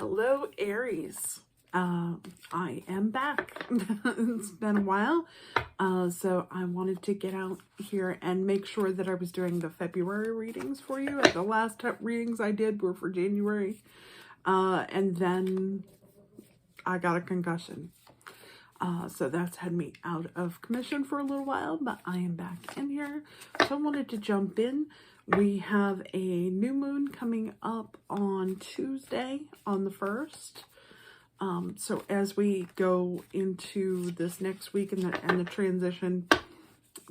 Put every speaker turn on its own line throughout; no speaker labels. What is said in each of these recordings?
Hello, Aries. I am back. It's been a while. So I wanted to get out here and make sure that I was doing the February readings for you. The last readings I did were for January. And then I got a concussion. So that's had me out of commission for a little while, but I am back in here. So I wanted to jump in. We have a new moon coming up on Tuesday on the 1st. So as we go into this next week and the transition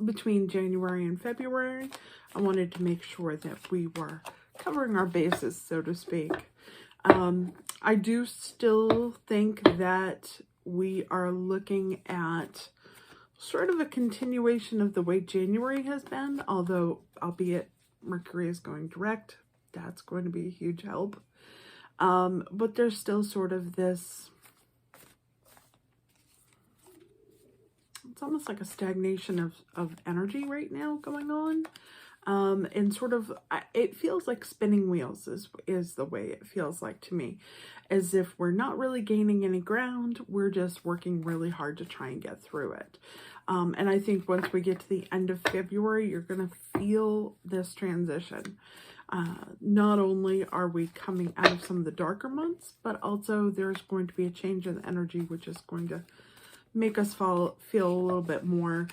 between January and February, I wanted to make sure that we were covering our bases, so to speak. I do still think that we are looking at sort of a continuation of the way January has been, although albeit Mercury is going direct. That's going to be a huge help. But there's still sort of this, it's almost like a stagnation of energy right now going on. And sort of, it feels like spinning wheels is the way it feels like to me. As if we're not really gaining any ground, we're just working really hard to try and get through it. And I think once we get to the end of February, you're going to feel this transition. Not only are we coming out of some of the darker months, but also there's going to be a change in energy, which is going to make us feel a little bit more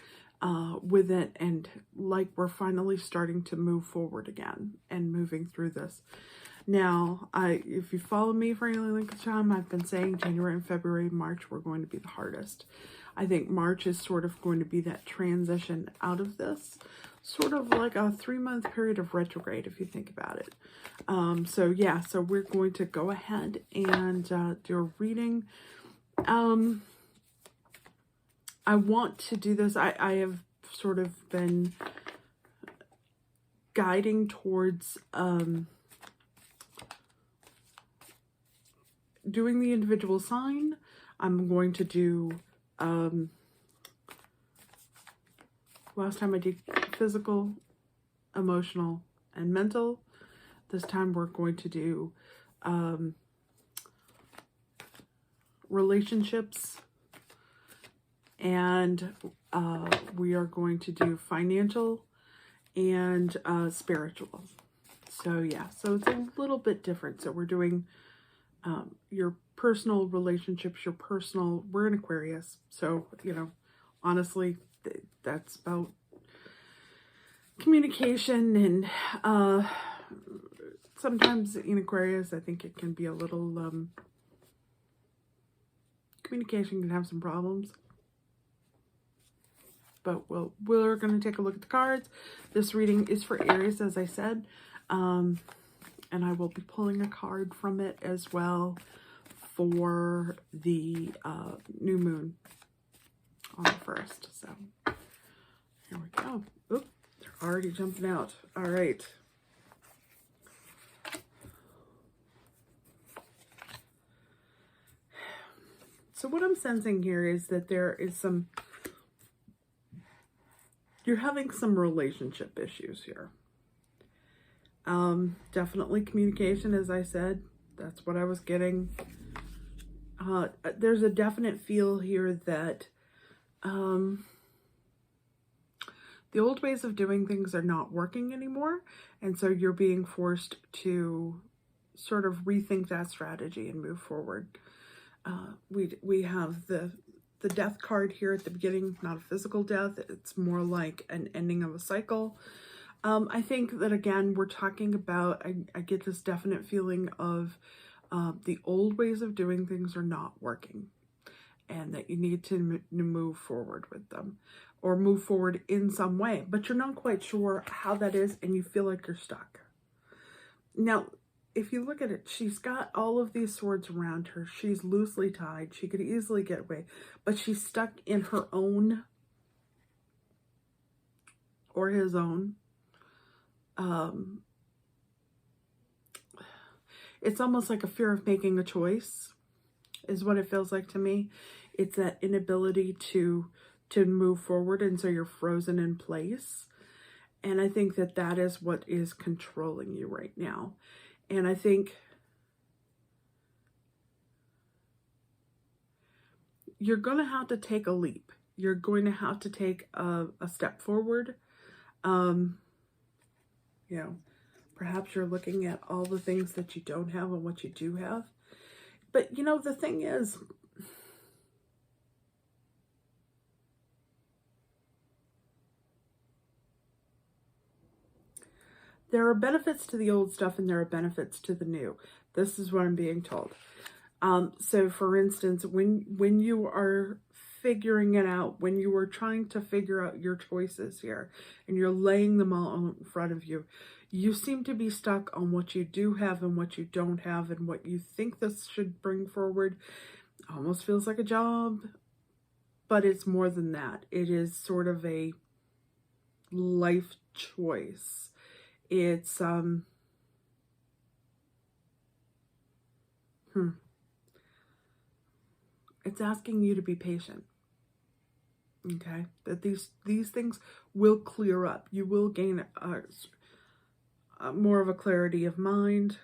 with it, and like we're finally starting to move forward again and moving through this. Now, if you follow me for any length of time, I've been saying January and February, March were going to be the hardest. I think March is sort of going to be that transition out of this, sort of like a 3-month period of retrograde, if you think about it. So yeah, so we're going to go ahead and do a reading. I want to do this. I have sort of been guiding towards doing the individual sign. I'm going to do, last time I did physical, emotional, and mental. This time we're going to do relationships, and we are going to do financial and spiritual. So yeah, so it's a little bit different. So we're doing your personal relationships, we're in Aquarius. So, you know, honestly, that's about communication, and sometimes in Aquarius, I think it can be a little, communication can have some problems. But we're going to take a look at the cards. This reading is for Aries, as I said. And I will be pulling a card from it as well for the new moon on the 1st. So here we go. Oop, they're already jumping out. All right. So what I'm sensing here is that there is you're having some relationship issues here. Definitely communication, as I said. That's what I was getting. There's a definite feel here that the old ways of doing things are not working anymore. And so you're being forced to sort of rethink that strategy and move forward. We have the death card here at the beginning, not a physical death. It's more like an ending of a cycle. I think that, again, we're talking about, I get this definite feeling of the old ways of doing things are not working, and that you need to move forward with them, or move forward in some way, but you're not quite sure how that is, and you feel like you're stuck. Now, if you look at it, she's got all of these swords around her. She's loosely tied. She could easily get away, but she's stuck in her own or his own. It's almost like a fear of making a choice is what it feels like to me. It's that inability to move forward, and so you're frozen in place. And I think that that is what is controlling you right now. And I think you're going to have to take a leap. You're going to have to take a step forward. You know, perhaps you're looking at all the things that you don't have and what you do have. But, you know, the thing is, there are benefits to the old stuff and there are benefits to the new. This is what I'm being told. So for instance, when you are figuring it out, when you are trying to figure out your choices here and you're laying them all in front of you, you seem to be stuck on what you do have and what you don't have and what you think this should bring forward. Almost feels like a job, but it's more than that. It is sort of a life choice. It's it's asking you to be patient. Okay, that these things will clear up. You will gain more of a clarity of mind,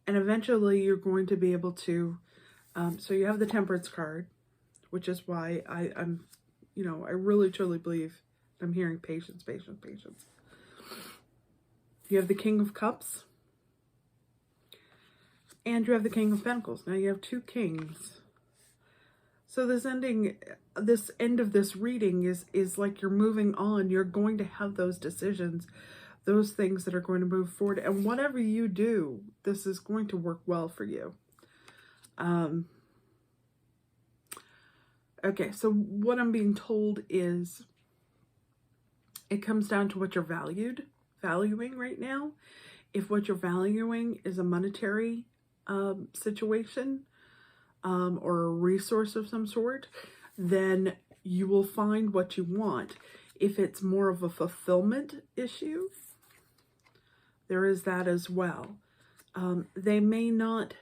and eventually you're going to be able to. So you have the Temperance card, which is why I'm, you know, I really truly believe I'm hearing patience, patience, patience. You have the King of Cups, and you have the King of Pentacles. Now you have two kings. So this end of this reading is like you're moving on. You're going to have those decisions, those things that are going to move forward. And whatever you do, this is going to work well for you. Okay, so what I'm being told is it comes down to what you're valuing right now. If what you're valuing is a monetary situation, or a resource of some sort, then you will find what you want. If it's more of a fulfillment issue, there is that as well. They may not,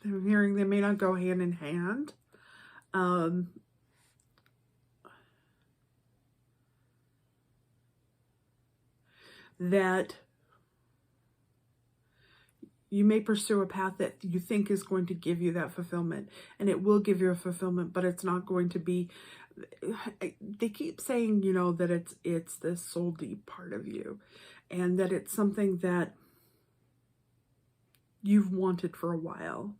I'm hearing they may not go hand in hand. That you may pursue a path that you think is going to give you that fulfillment, and it will give you a fulfillment, but it's not going to be, they keep saying, you know, that it's this soul deep part of you, and that it's something that you've wanted for a while.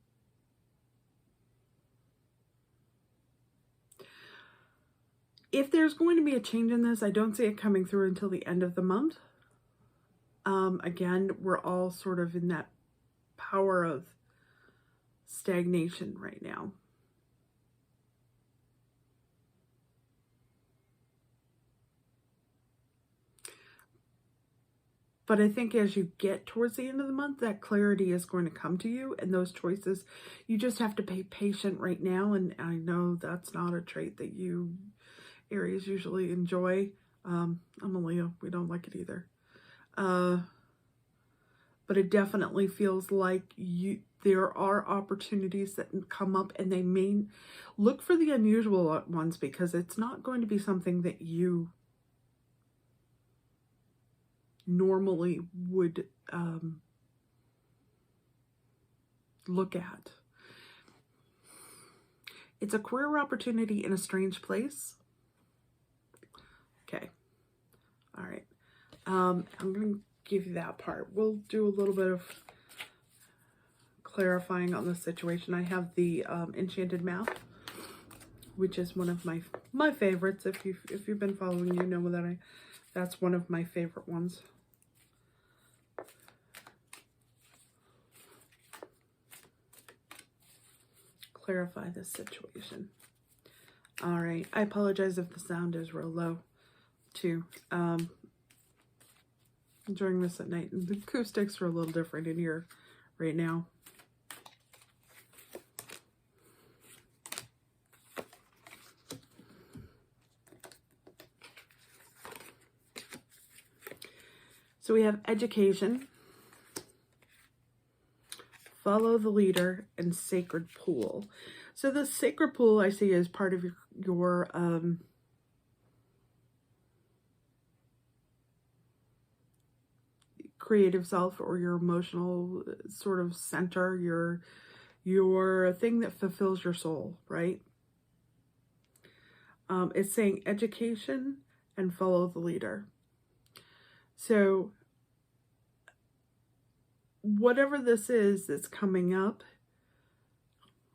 If there's going to be a change in this, I don't see it coming through until the end of the month. Again, we're all sort of in that power of stagnation right now. But I think as you get towards the end of the month, that clarity is going to come to you, and those choices, you just have to be patient right now. And I know that's not a trait that you Aries usually enjoy. I'm a Leo. We don't like it either. But it definitely feels like there are opportunities that come up, and they may look for the unusual ones, because it's not going to be something that you normally would look at. It's a career opportunity in a strange place. Okay. All right. I'm going to give you that part. We'll do a little bit of clarifying on the situation. I have the Enchanted Map, which is one of my favorites. If you've been following, you know that that's one of my favorite ones. Clarify this situation. All right. I apologize if the sound is real low too. Enjoying this at night. The acoustics are a little different in here right now. So we have education, follow the leader, and sacred pool. So the sacred pool I see as part of your creative self, or your emotional sort of center, your thing that fulfills your soul, right? It's saying education and follow the leader. So whatever this is that's coming up,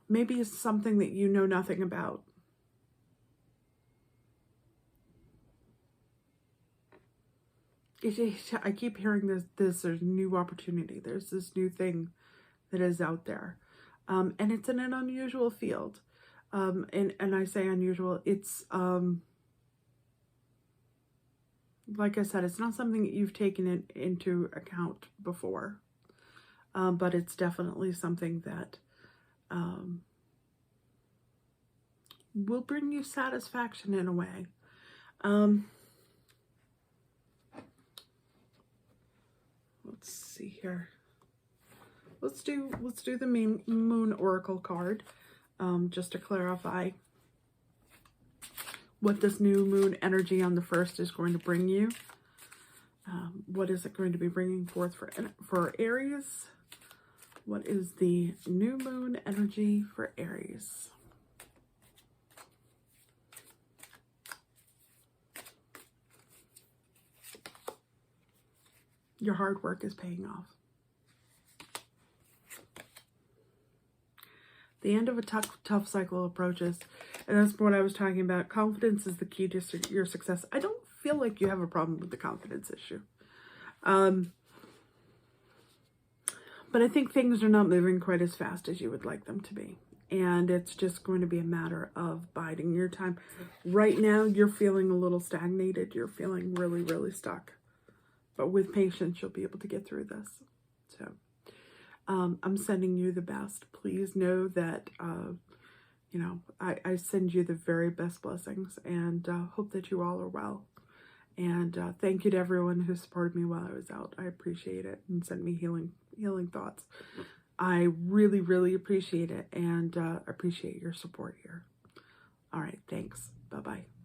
maybe it's something that you know nothing about. I keep hearing there's a new opportunity. There's this new thing that is out there. And it's in an unusual field. And I say unusual, it's, like I said, it's not something that you've taken into account before. But it's definitely something that will bring you satisfaction in a way. Let's see here. Let's do the Moon Oracle card, just to clarify what this new moon energy on the 1st is going to bring you. What is it going to be bringing forth for Aries? What is the new moon energy for Aries? Your hard work is paying off. The end of a tough cycle approaches. And that's what I was talking about. Confidence is the key to your success. I don't feel like you have a problem with the confidence issue. But I think things are not moving quite as fast as you would like them to be. And it's just going to be a matter of biding your time. Right now, you're feeling a little stagnated. You're feeling really, really stuck. But with patience, you'll be able to get through this. So I'm sending you the best. Please know that, you know, I send you the very best blessings, and hope that you all are well. And thank you to everyone who supported me while I was out. I appreciate it, and sent me healing thoughts. I really, really appreciate it, and appreciate your support here. All right, thanks. Bye-bye.